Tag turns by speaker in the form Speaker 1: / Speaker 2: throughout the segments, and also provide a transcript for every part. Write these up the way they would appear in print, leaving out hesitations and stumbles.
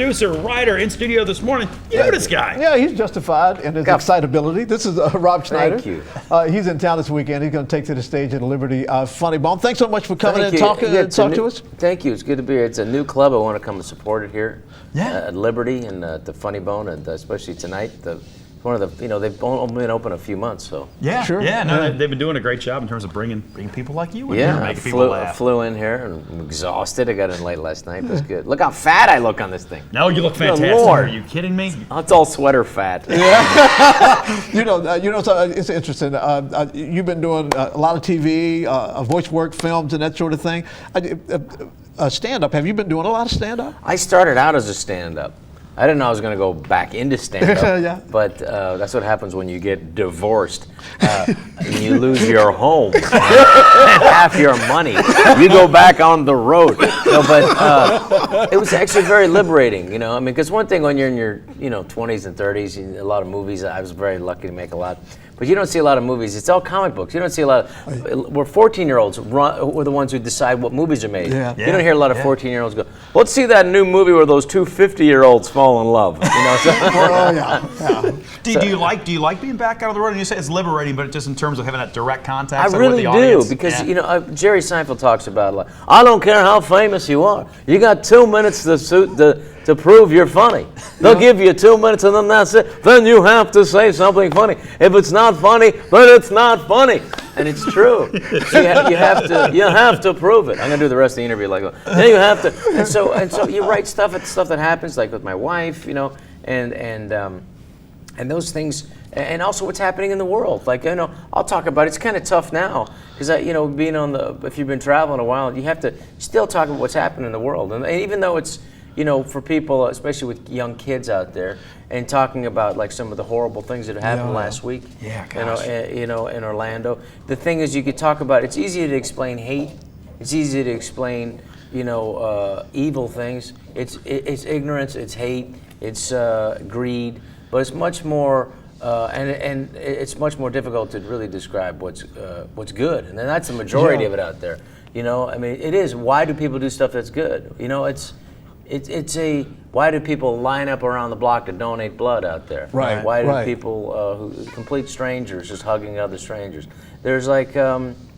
Speaker 1: producer, writer, in studio this morning. You know this guy.
Speaker 2: Yeah, he's justified in his excitability. This is Rob Schneider.
Speaker 3: Thank you.
Speaker 2: He's in town this weekend. He's going to take to the stage at Liberty Funny Bone. Thanks so much for coming and talk to us.
Speaker 3: Thank you. It's good to be here. It's a new club. I want to come and support it here.
Speaker 1: Yeah.
Speaker 3: At Liberty and the Funny Bone, and especially tonight. One of the, they've only been open a few months, so.
Speaker 1: Yeah,
Speaker 2: sure.
Speaker 1: Yeah, no, they've been doing a great job in terms of bringing people like you in here,
Speaker 3: I
Speaker 1: making people laugh.
Speaker 3: flew in here and I'm exhausted. I got in late last night. That's good. Look how fat I look on this thing.
Speaker 1: No, you look fantastic.
Speaker 3: Lord.
Speaker 1: Are you kidding me?
Speaker 3: It's all sweater fat.
Speaker 2: So it's interesting. You've been doing a lot of TV, voice work, films, and that sort of thing. Stand-up. Have you been doing a lot of stand-up?
Speaker 3: I started out as a stand-up. I didn't know I was going to go back into stand-up,
Speaker 2: Yeah.
Speaker 3: but that's what happens when you get divorced. And you lose your home and half your money. You go back on the road. No, but it was actually very liberating, I mean, because one thing when you're in your 20s and 30s, a lot of movies, I was very lucky to make a lot. But you don't see a lot of movies. It's all comic books. You don't see a lot of, where 14-year-olds were the ones who decide what movies are made.
Speaker 2: Yeah.
Speaker 3: You don't hear a lot of 14-year-olds go, let's see that new movie where those two 50-year-olds fall in love.
Speaker 1: Do you like being back out on the road? And you say it's liberating, but just in terms of having that direct contact
Speaker 3: I
Speaker 1: with
Speaker 3: really
Speaker 1: the
Speaker 3: do,
Speaker 1: audience?
Speaker 3: because Jerry Seinfeld talks about, like, I don't care how famous you are. You got 2 minutes to prove you're funny. They'll give you 2 minutes and then that's it. Then you have to say something funny. If it's not funny, then it's not funny. And it's true. So you have to prove it. I'm gonna do the rest of the interview like that. Yeah, you have to. And so you write stuff that happens, like with my wife, and those things, and also what's happening in the world. Like, I'll talk about it. It's kind of tough now because being if you've been traveling a while, you have to still talk about what's happening in the world. And even though it's for people, especially with young kids out there, and talking about like some of the horrible things that happened last week, in Orlando. The thing is, you could talk about. It's easy to explain hate. It's easy to explain, evil things. It's ignorance. It's hate. It's greed. But it's much more, and it's much more difficult to really describe what's good. And then that's the majority of it out there. I mean, it is. Why do people do stuff that's good? Why do people line up around the block to donate blood out there?
Speaker 2: Right.
Speaker 3: Why do people, complete strangers, just hugging other strangers? There's like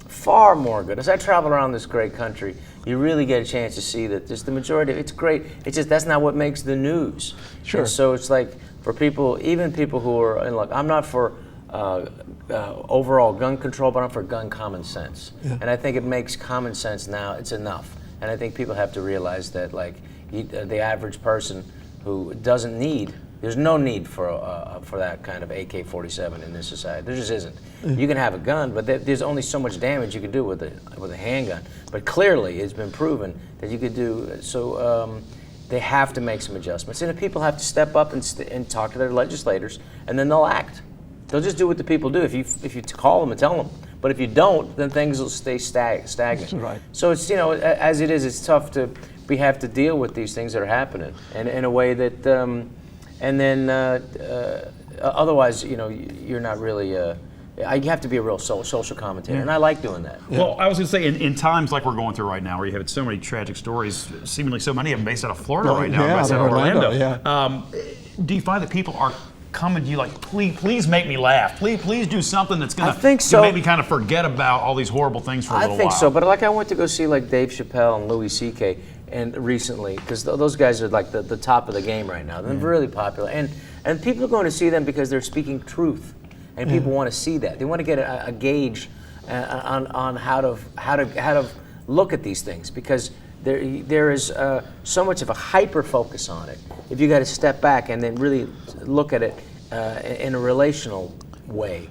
Speaker 3: far more good. As I travel around this great country, you really get a chance to see that just the majority of it's great. It's just that's not what makes the news.
Speaker 2: Sure.
Speaker 3: And so it's like for people, even people who are, and look, I'm not for overall gun control, but I'm for gun common sense. Yeah. And I think it makes common sense now. It's enough. And I think people have to realize that, like, the average person who doesn't need, there's no need for that kind of AK-47 in this society. There just isn't. You can have a gun, but there's only so much damage you can do with a handgun. But clearly, it's been proven that you could do so. They have to make some adjustments, and if people have to step up and talk to their legislators, and then they'll act. They'll just do what the people do. If you call them and tell them, but if you don't, then things will stay stagnant. Right. So it's as it is, it's tough to. We have to deal with these things that are happening, and in a way that, and then otherwise, you're not really. You have to be a real social commentator, and I like doing that.
Speaker 1: Yeah. Well, I was going to say, in times like we're going through right now, where you have so many tragic stories, seemingly so many of them based out of Florida right now, based out of Orlando. Do you find that people are coming to you like, please make me laugh, please do something that's going to make me kind of forget about all these horrible things for a little while?
Speaker 3: I think so, but like I went to go see like Dave Chappelle and Louis C.K. and recently, because those guys are like the top of the game right now. They're really popular, and people are going to see them because they're speaking truth, and people want to see that. They want to get a gauge on how to look at these things, because there is so much of a hyper focus on it. If you got to step back and then really look at it in a relational way,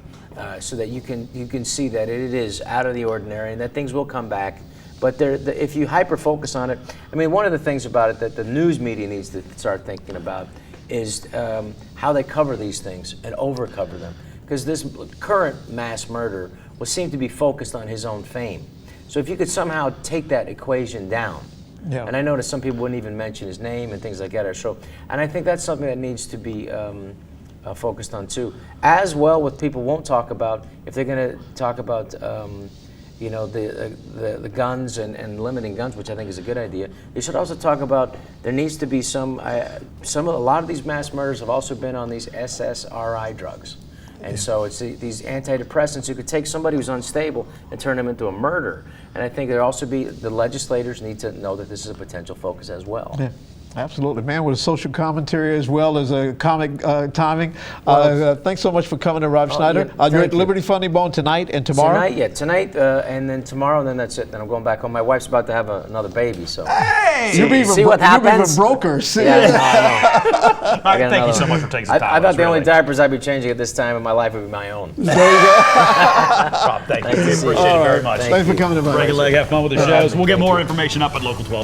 Speaker 3: so that you can see that it is out of the ordinary and that things will come back. But if you hyper focus on it, I mean, one of the things about it that the news media needs to start thinking about is how they cover these things and over cover them, because this current mass murder will seem to be focused on his own fame. So if you could somehow take that equation down, and I noticed some people wouldn't even mention his name and things like that at our show, and I think that's something that needs to be focused on too. As well, what people won't talk about, if they're going to talk about, you know, the guns and limiting guns, which I think is a good idea. They should also talk about there needs to be a lot of these mass murders have also been on these SSRI drugs. And so it's these antidepressants who could take somebody who's unstable and turn them into a murderer. And I think there also the legislators need to know that this is a potential focus as well.
Speaker 2: Yeah. Absolutely, man, with a social commentary as well as a comic timing. Thanks so much for coming to Rob Schneider. You're at Liberty Funny Bone tonight and tomorrow?
Speaker 3: Tonight, and then tomorrow, and then that's it. Then I'm going back home. My wife's about to have another baby, so.
Speaker 1: Hey!
Speaker 3: See what happens?
Speaker 2: You've even broke her. See?
Speaker 3: Yeah, I know.
Speaker 1: All right, thank you so much for taking some time.
Speaker 3: I thought the only diapers I'd be changing at this time in my life would be my own.
Speaker 2: There you go.
Speaker 1: Rob, thank you. We appreciate it very much.
Speaker 2: Thanks for coming to
Speaker 1: Break a leg, have fun with the shows. We'll get more information up at Local 12.